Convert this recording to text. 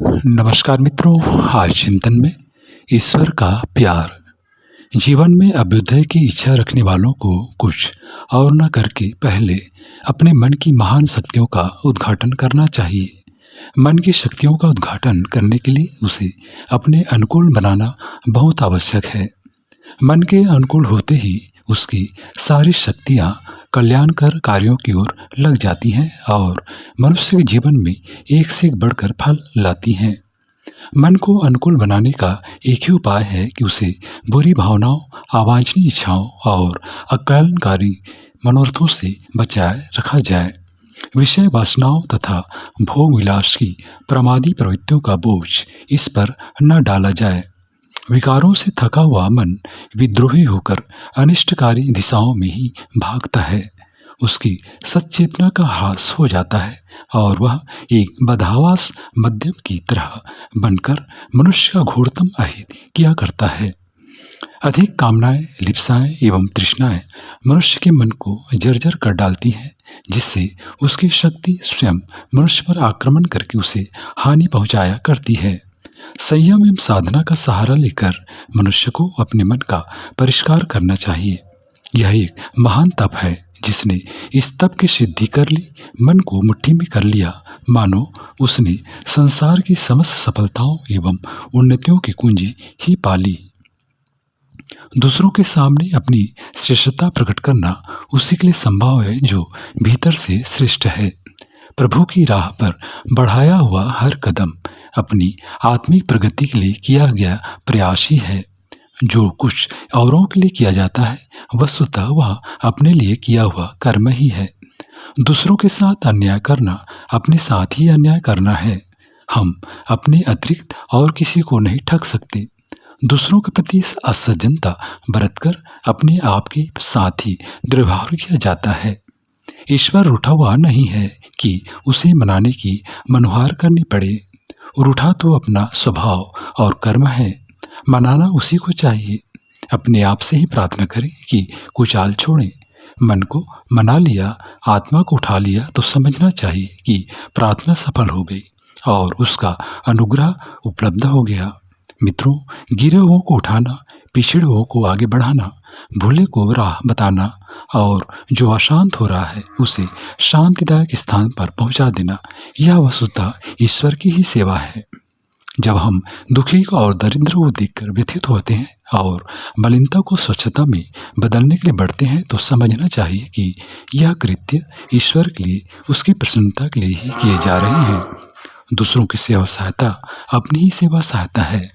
नमस्कार मित्रों, आज चिंतन में ईश्वर का प्यार। जीवन में अभ्युदय की इच्छा रखने वालों को कुछ और न करके पहले अपने मन की महान शक्तियों का उद्घाटन करना चाहिए। मन की शक्तियों का उद्घाटन करने के लिए उसे अपने अनुकूल बनाना बहुत आवश्यक है। मन के अनुकूल होते ही उसकी सारी शक्तियाँ कल्याणकर कार्यों की ओर लग जाती हैं और मनुष्य के जीवन में एक से एक बढ़कर फल लाती हैं। मन को अनुकूल बनाने का एक ही उपाय है कि उसे बुरी भावनाओं, अवांछनीय इच्छाओं और अकल्याणकारी मनोरथों से बचाए रखा जाए। विषय वासनाओं तथा भोग विलास की प्रमादी प्रवृत्तियों का बोझ इस पर न डाला जाए। विकारों से थका हुआ मन विद्रोही होकर अनिष्टकारी दिशाओं में ही भागता है। उसकी सच्चेतना का ह्रास हो जाता है और वह एक बदहवास मध्यम की तरह बनकर मनुष्य का घोरतम अहित किया करता है। अधिक कामनाएं, लिप्साएं एवं तृष्णाएं मनुष्य के मन को जर्जर कर डालती हैं, जिससे उसकी शक्ति स्वयं मनुष्य पर आक्रमण करके उसे हानि पहुंचाया करती है। संयम एवं साधना का सहारा लेकर मनुष्य को अपने मन का परिष्कार करना चाहिए। यह एक महान तप है जिसने इस तप की सिद्धि कर ली, मन को मुट्ठी में कर लिया, मानो उसने संसार की समस्त सफलताओं एवं उन्नतियों की कुंजी ही पाली। दूसरों के सामने अपनी श्रेष्ठता प्रकट करना उसी के लिए संभव है जो भीतर से श्रेष्ठ है। प्रभु की राह पर बढ़ाया हुआ हर कदम अपनी आत्मिक प्रगति के लिए किया गया प्रयास ही है। जो कुछ औरों के लिए किया जाता है वस्तुतः वह अपने लिए किया हुआ कर्म ही है। दूसरों के साथ अन्याय करना अपने साथ ही अन्याय करना है। हम अपने अतिरिक्त और किसी को नहीं ठग सकते। दूसरों के प्रति असज्जनता बरतकर अपने आप के साथ ही दुर्व्यवहार किया जाता है। ईश्वर रूठा हुआ नहीं है कि उसे मनाने की मनुहार करनी पड़े। रूठा तो अपना स्वभाव और कर्म है, मनाना उसी को चाहिए। अपने आप से ही प्रार्थना करें कि कुचाल छोड़ें। मन को मना लिया, आत्मा को उठा लिया तो समझना चाहिए कि प्रार्थना सफल हो गई और उसका अनुग्रह उपलब्ध हो गया। मित्रों, गिरे हुओं को उठाना, पिछड़े हुओं को आगे बढ़ाना, भूले को राह बताना और जो अशांत हो रहा है उसे शांतिदायक स्थान पर पहुंचा देना, यह वस्तुतः ईश्वर की ही सेवा है। जब हम दुखी और दरिद्र को देखकर व्यथित होते हैं और मलिनता को स्वच्छता में बदलने के लिए बढ़ते हैं तो समझना चाहिए कि यह कृत्य ईश्वर के लिए, उसकी प्रसन्नता के लिए ही किए जा रहे हैं। दूसरों की सेवा सहायता अपनी ही सेवा सहायता है।